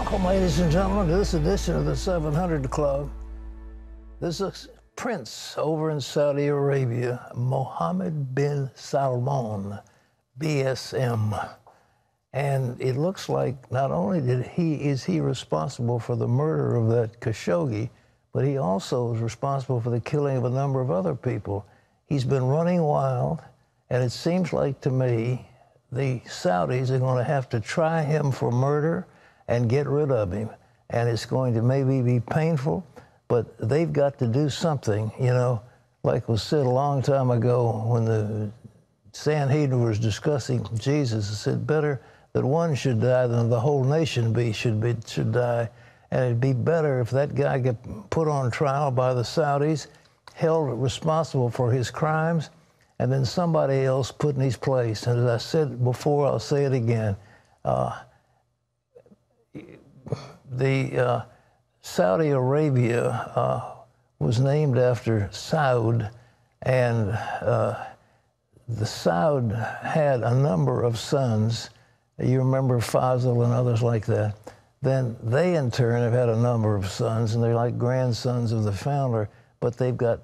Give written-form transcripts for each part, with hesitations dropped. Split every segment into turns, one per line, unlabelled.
Welcome, ladies and gentlemen, to this edition of the 700 Club. There's a prince over in Saudi Arabia, Mohammed bin Salman, BSM. And it looks like not only is he responsible for the murder of that Khashoggi, but he also is responsible for the killing of a number of other people. He's been running wild, and it seems like to me the Saudis are going to have to try him for murder and get rid of him. And it's going to maybe be painful, but they've got to do something, you know, like was said a long time ago when the Sanhedrin was discussing Jesus. It said, better that one should die than the whole nation should die. And it'd be better if that guy get put on trial by the Saudis, held responsible for his crimes, and then somebody else put in his place. And as I said before, I'll say it again. Saudi Arabia was named after Saud, and the Saud had a number of sons. You remember Faisal and others like that. Then they, in turn, have had a number of sons, and they're like grandsons of the founder, but they've got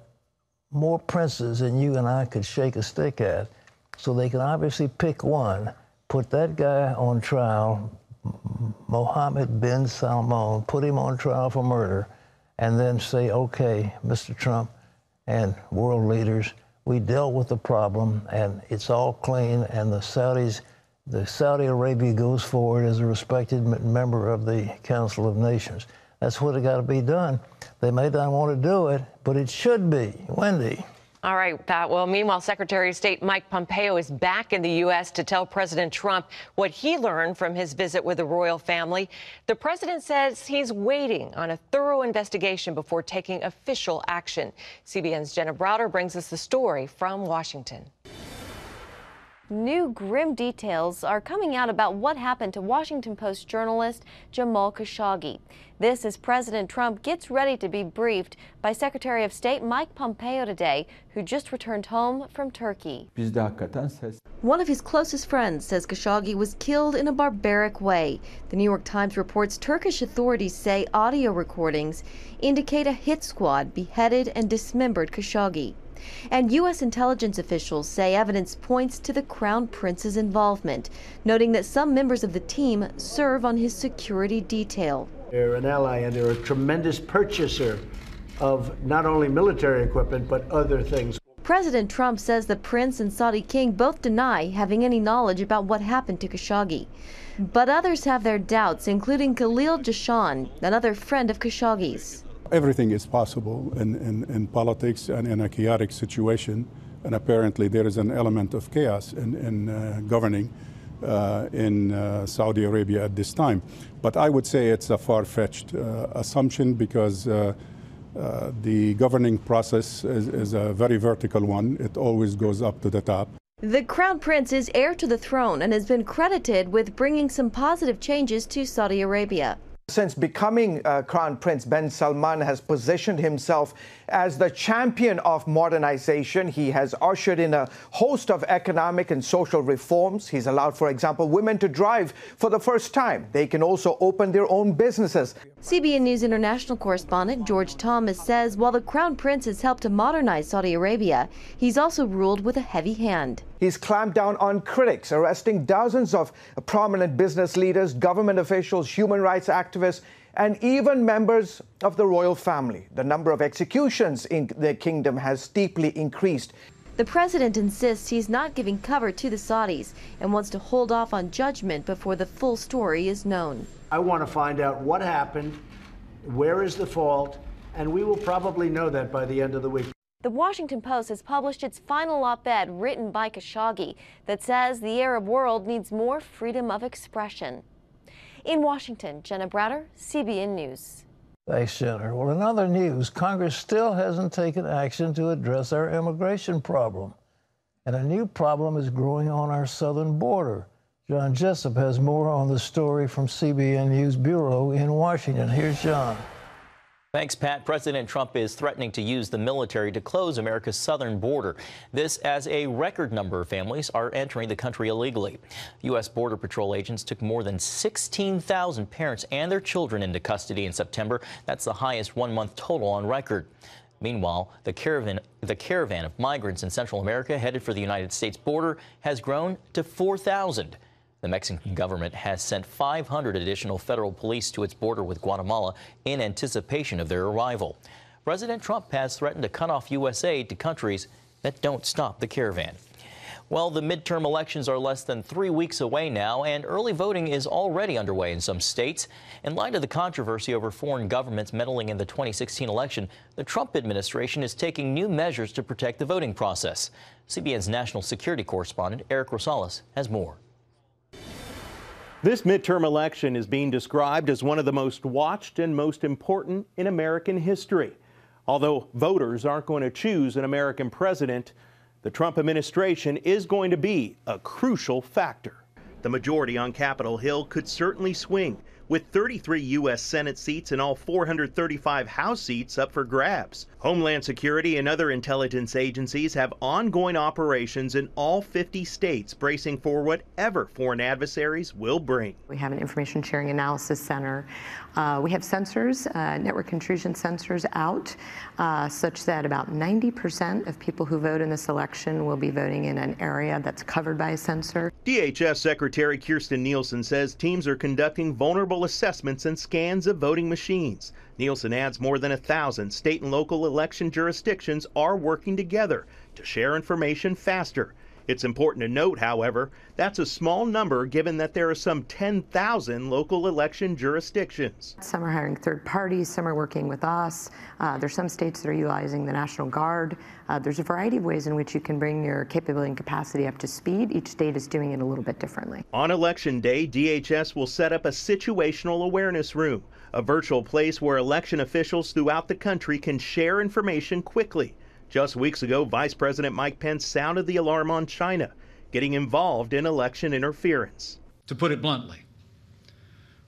more princes than you and I could shake a stick at. So they can obviously pick one, put that guy on trial, Mohammed bin Salman, put him on trial for murder, and then say, okay, Mr. Trump and world leaders, we dealt with the problem, and it's all clean, and the Saudi Arabia goes forward as a respected member of the Council of Nations. That's what got to be done. They may not want to do it, but it should be. Wendy.
All right, Pat. Well, meanwhile, Secretary of State Mike Pompeo is back in the U.S. to tell President Trump what he learned from his visit with the royal family. The president says he's waiting on a thorough investigation before taking official action. CBN's Jenna Browder brings us the story from Washington.
New grim details are coming out about what happened to Washington Post journalist Jamal Khashoggi. This as President Trump gets ready to be briefed by Secretary of State Mike Pompeo today, who just returned home from Turkey. One of his closest friends says Khashoggi was killed in a barbaric way. The New York Times reports Turkish authorities say audio recordings indicate a hit squad beheaded and dismembered Khashoggi. And U.S. intelligence officials say evidence points to the Crown Prince's involvement, noting that some members of the team serve on his security detail.
They're an ally, and they're a tremendous purchaser of not only military equipment, but other things.
President Trump says the prince and Saudi king both deny having any knowledge about what happened to Khashoggi. But others have their doubts, including Khalil Jashan, another friend of Khashoggi's.
Everything is possible in politics and in a chaotic situation, and apparently there is an element of chaos in governing in Saudi Arabia at this time. But I would say it's a far-fetched assumption because the governing process is a very vertical one. It always goes up to the top.
The Crown Prince is heir to the throne and has been credited with bringing some positive changes to Saudi Arabia.
Since becoming Crown Prince, bin Salman has positioned himself as the champion of modernization. He has ushered in a host of economic and social reforms. He's allowed, for example, women to drive for the first time. They can also open their own businesses.
CBN News international correspondent George Thomas says while the Crown Prince has helped to modernize Saudi Arabia, he's also ruled with a heavy hand.
He's clamped down on critics, arresting dozens of prominent business leaders, government officials, human rights activists, and even members of the royal family. The number of executions in the kingdom has steeply increased.
The president insists he's not giving cover to the Saudis and wants to hold off on judgment before the full story is known.
I want to find out what happened, where is the fault, and we will probably know that by the end of the week.
The Washington Post has published its final op-ed written by Khashoggi that says the Arab world needs more freedom of expression. In Washington, Jenna Browder, CBN News.
Thanks, Jenna. Well, in other news, Congress still hasn't taken action to address our immigration problem. And a new problem is growing on our southern border. John Jessup has more on the story from CBN News Bureau in Washington. Here's John.
Thanks, Pat. President Trump is threatening to use the military to close America's southern border. This as a record number of families are entering the country illegally. U.S. Border Patrol agents took more than 16,000 parents and their children into custody in September. That's the highest one-month total on record. Meanwhile, the caravan of migrants in Central America headed for the United States border has grown to 4,000. The Mexican government has sent 500 additional federal police to its border with Guatemala in anticipation of their arrival. President Trump has threatened to cut off U.S. aid to countries that don't stop the caravan. Well, the midterm elections are less than 3 weeks away now, and early voting is already underway in some states. In light of the controversy over foreign governments meddling in the 2016 election, the Trump administration is taking new measures to protect the voting process. CBN's national security correspondent Eric Rosales has more.
This midterm election is being described as one of the most watched and most important in American history. Although voters aren't going to choose an American president, the Trump administration is going to be a crucial factor. The majority on Capitol Hill could certainly swing, with 33 U.S. Senate seats and all 435 House seats up for grabs. Homeland Security and other intelligence agencies have ongoing operations in all 50 states, bracing for whatever foreign adversaries will bring.
We have an information sharing analysis center. We have sensors, network intrusion sensors out, such that about 90% of people who vote in this election will be voting in an area that's covered by a sensor.
DHS Secretary Kirstjen Nielsen says teams are conducting vulnerable assessments and scans of voting machines. Nielsen adds more than 1,000 state and local election jurisdictions are working together to share information faster. It's important to note, however, that's a small number given that there are some 10,000 local election jurisdictions.
Some are hiring third parties, some are working with us. There's some states that are utilizing the National Guard. There's a variety of ways in which you can bring your capability and capacity up to speed. Each state is doing it a little bit differently.
On Election Day, DHS will set up a situational awareness room, a virtual place where election officials throughout the country can share information quickly. Just weeks ago, Vice President Mike Pence sounded the alarm on China, getting involved in election interference.
To put it bluntly,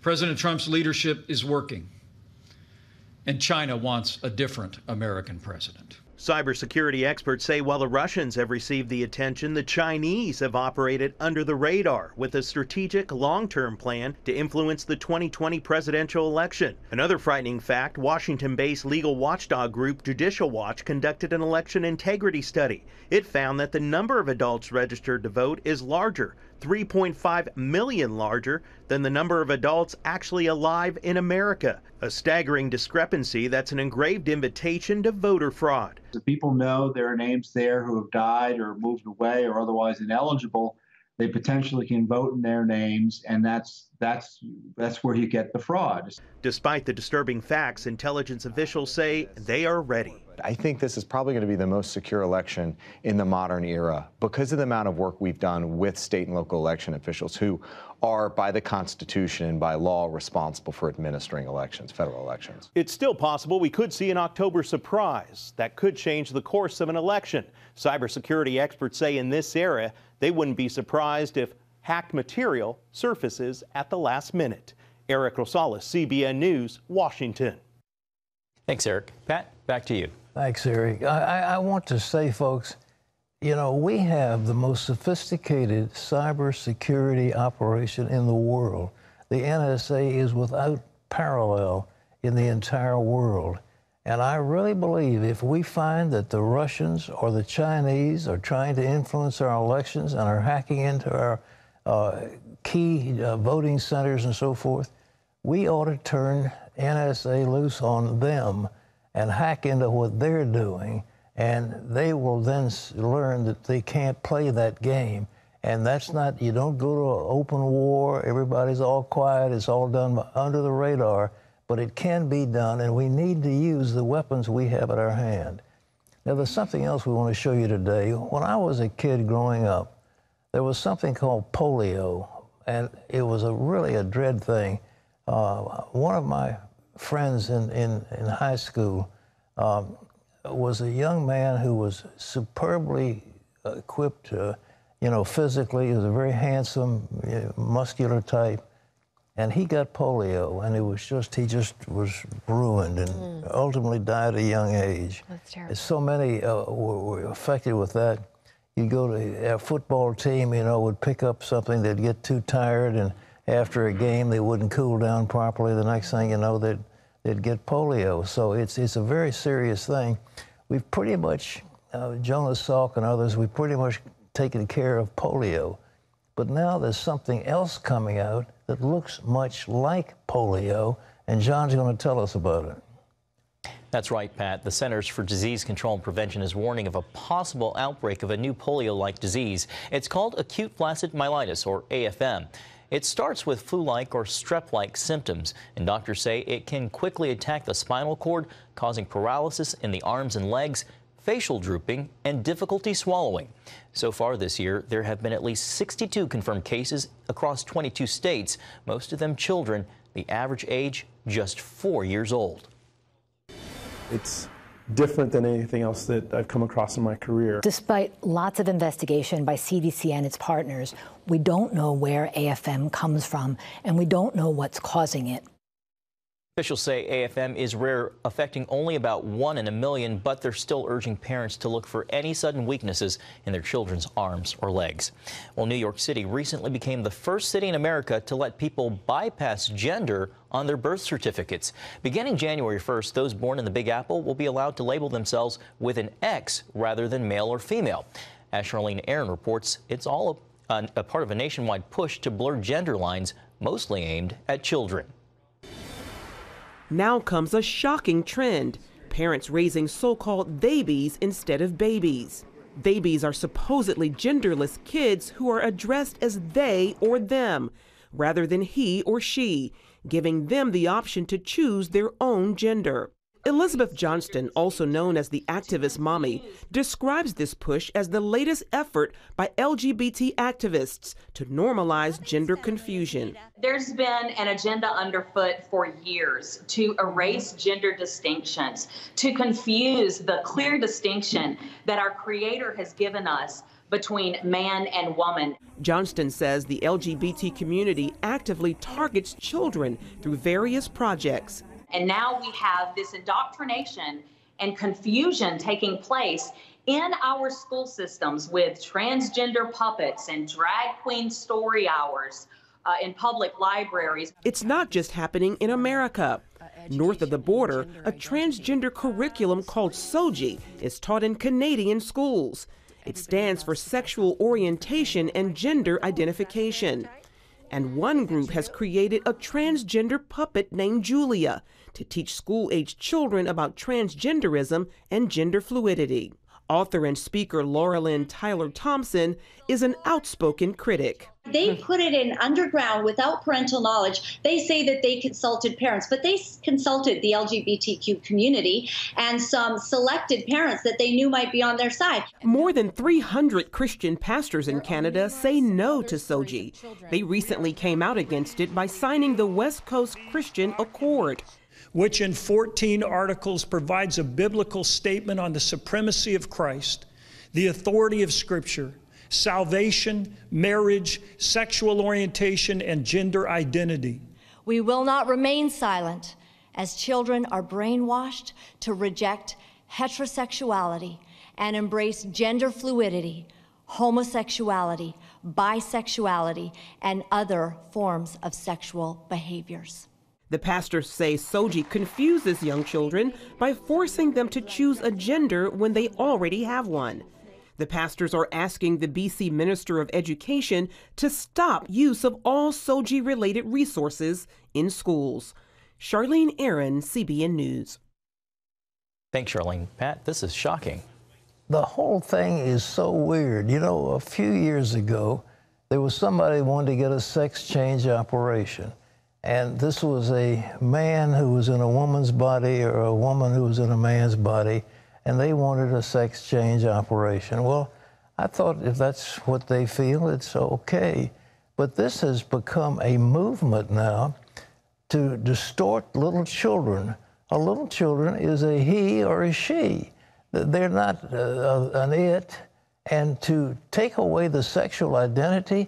President Trump's leadership is working, and China wants a different American president.
Cybersecurity experts say while the Russians have received the attention, the Chinese have operated under the radar with a strategic long-term plan to influence the 2020 presidential election. Another frightening fact, Washington-based legal watchdog group Judicial Watch conducted an election integrity study. It found that the number of adults registered to vote is larger, 3.5 million larger than the number of adults actually alive in America. A staggering discrepancy that's an engraved invitation to voter fraud.
If people know there are names there who have died or moved away or otherwise ineligible, they potentially can vote in their names, and that's where you get the fraud.
Despite the disturbing facts, intelligence officials say they are ready.
I think this is probably going to be the most secure election in the modern era because of the amount of work we've done with state and local election officials who are, by the Constitution and by law, responsible for administering elections, federal elections.
It's still possible we could see an October surprise that could change the course of an election. Cybersecurity experts say in this era, they wouldn't be surprised if hacked material surfaces at the last minute. Eric Rosales, CBN News, Washington.
Thanks, Eric. Pat, back to you.
Thanks, Eric. I want to say, folks, you know, we have the most sophisticated cybersecurity operation in the world. The NSA is without parallel in the entire world. And I really believe if we find that the Russians or the Chinese are trying to influence our elections and are hacking into our key voting centers and so forth, we ought to turn NSA loose on them and hack into what they're doing, and they will then learn that they can't play that game. And that's not, you don't go to an open war, everybody's all quiet, it's all done under the radar, but it can be done, and we need to use the weapons we have at our hand. Now, there's something else we want to show you today. When I was a kid growing up, there was something called polio, and it was really a dread thing. One of my friends in high school was a young man who was superbly equipped, you know, physically. He was a very handsome, muscular type. and he got polio, and he just was ruined and ultimately died at a young age.
That's terrible.
So many were affected with that. You go to a football team, would pick up something, they'd get too tired, and after a game, they wouldn't cool down properly. The next thing you know, they'd get polio. So it's a very serious thing. We've pretty much, Jonas Salk and others, we've pretty much taken care of polio. But now there's something else coming out that looks much like polio, and John's going to tell us about it.
That's right, Pat. The Centers for Disease Control and Prevention is warning of a possible outbreak of a new polio-like disease. It's called acute flaccid myelitis, or AFM. It starts with flu-like or strep-like symptoms, and doctors say it can quickly attack the spinal cord, causing paralysis in the arms and legs, facial drooping, and difficulty swallowing. So far this year, there have been at least 62 confirmed cases across 22 states, most of them children, the average age just 4 years old.
It's different than anything else that I've come across in my career.
Despite lots of investigation by CDC and its partners, we don't know where AFM comes from, and we don't know what's causing it.
Officials say AFM is rare, affecting only about 1 in a million, but they're still urging parents to look for any sudden weaknesses in their children's arms or legs. Well, New York City recently became the first city in America to let people bypass gender on their birth certificates. Beginning January 1st, those born in the Big Apple will be allowed to label themselves with an X rather than male or female. As Charlene Aaron reports, it's all a part of a nationwide push to blur gender lines, mostly aimed at children.
Now comes a shocking trend. Parents raising so-called babies instead of babies. Babies are supposedly genderless kids who are addressed as they or them, rather than he or she, giving them the option to choose their own gender. Elizabeth Johnston, also known as the activist mommy, describes this push as the latest effort by LGBT activists to normalize gender confusion.
There's been an agenda underfoot for years to erase gender distinctions, to confuse the clear distinction that our Creator has given us between man and woman.
Johnston says the LGBT community actively targets children through various projects.
And now we have this indoctrination and confusion taking place in our school systems with transgender puppets and drag queen story hours in public libraries.
It's not just happening in America. North of the border, a transgender curriculum called SOGI is taught in Canadian schools. It stands for sexual orientation and gender identification. And one group has created a transgender puppet named Julia to teach school-aged children about transgenderism and gender fluidity. Author and speaker Laura Lynn Tyler Thompson is an outspoken critic.
They put it in underground without parental knowledge. They say that they consulted parents, but they consulted the LGBTQ community and some selected parents that they knew might be on their side.
More than 300 Christian pastors in Canada say no to SOGI. They recently came out against it by signing the West Coast Christian Accord,
which in 14 articles provides a biblical statement on the supremacy of Christ, the authority of Scripture, salvation, marriage, sexual orientation, and gender identity.
We will not remain silent as children are brainwashed to reject heterosexuality and embrace gender fluidity, homosexuality, bisexuality, and other forms of sexual behaviors.
The pastors say SOGI confuses young children by forcing them to choose a gender when they already have one. The pastors are asking the BC Minister of Education to stop use of all SOGI-related resources in schools. Charlene Aaron, CBN News.
Thanks, Charlene. Pat, this is shocking.
The whole thing is so weird. You know, a few years ago, there was somebody who wanted to get a sex change operation. And this was a man who was in a woman's body or a woman who was in a man's body, and they wanted a sex change operation. Well, I thought if that's what they feel, it's okay. But this has become a movement now to distort little children. A little children is a he or a she. They're not an it. And to take away the sexual identity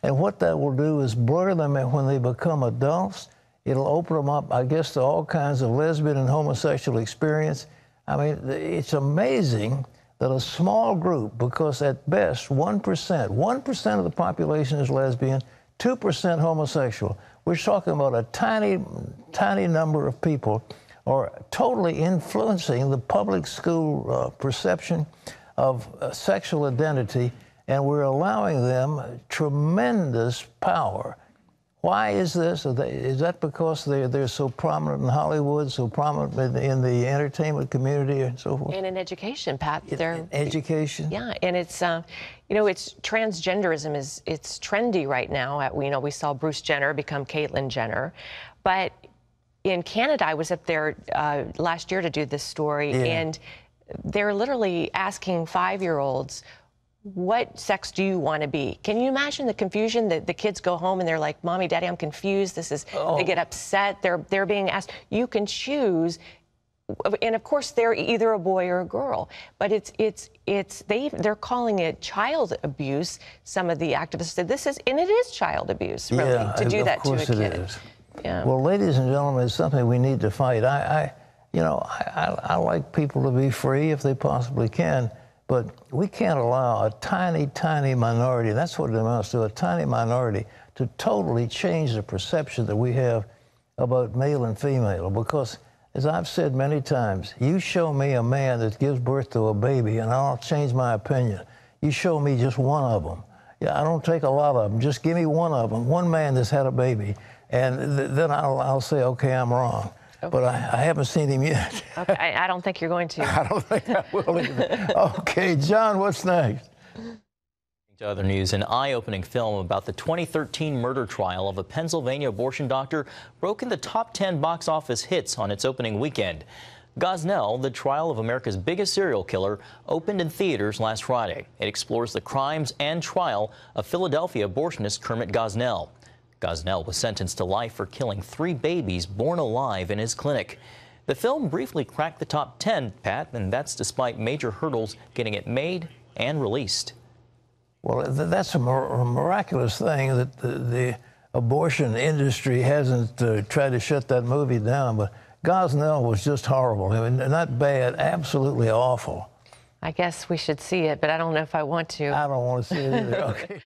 And what that will do is blur them, and when they become adults, it'll open them up, I guess, to all kinds of lesbian and homosexual experience. I mean, it's amazing that a small group, because at best 1% of the population is lesbian, 2% homosexual. We're talking about a tiny number of people are totally influencing the public school perception of sexual identity, and we're allowing them tremendous power. Why is this? Is that because they're so prominent in Hollywood, so prominent in the entertainment community and so forth?
And in education, Pat.
Education?
Yeah, and it's, you know, it's transgenderism it's trendy right now. We saw Bruce Jenner become Caitlyn Jenner. But in Canada, I was up there last year to do this story, and they're literally asking 5-year-olds, what sex do you want to be? Can you imagine the confusion that the kids go home and they're like, Mommy, Daddy, I'm confused. They get upset. They're being asked, you can choose. And of course, they're either a boy or a girl. But they're calling it child abuse. Some of the activists said and it is child abuse, really, to do that to a kid. Of course it is. Yeah. Well, ladies and gentlemen, it's something we need to fight. I like people to be free if they possibly can. But we can't allow a tiny minority, that's what it amounts to, a tiny minority, to totally change the perception that we have about male and female. Because, as I've said many times, you show me a man that gives birth to a baby, and I'll change my opinion. You show me just one of them. Yeah, I don't take a lot of them. Just give me one of them, one man that's had a baby, and then I'll say, okay, I'm wrong. But I haven't seen him yet. Okay, I don't think you're going to. I don't think I will either. Okay, John, what's next?
To other news, an eye-opening film about the 2013 murder trial of a Pennsylvania abortion doctor broke into top 10 box office hits on its opening weekend. Gosnell, the trial of America's biggest serial killer, opened in theaters last Friday. It explores the crimes and trial of Philadelphia abortionist Kermit Gosnell. Gosnell was sentenced to life for killing 3 babies born alive in his clinic. The film briefly cracked the top 10, Pat, and that's despite major hurdles getting it made and released.
Well, that's a miraculous thing that the abortion industry hasn't tried to shut that movie down. But Gosnell was just horrible. I mean, not bad, absolutely awful.
I guess we should see it, but I don't know if I want to.
I don't want to see it either. Okay.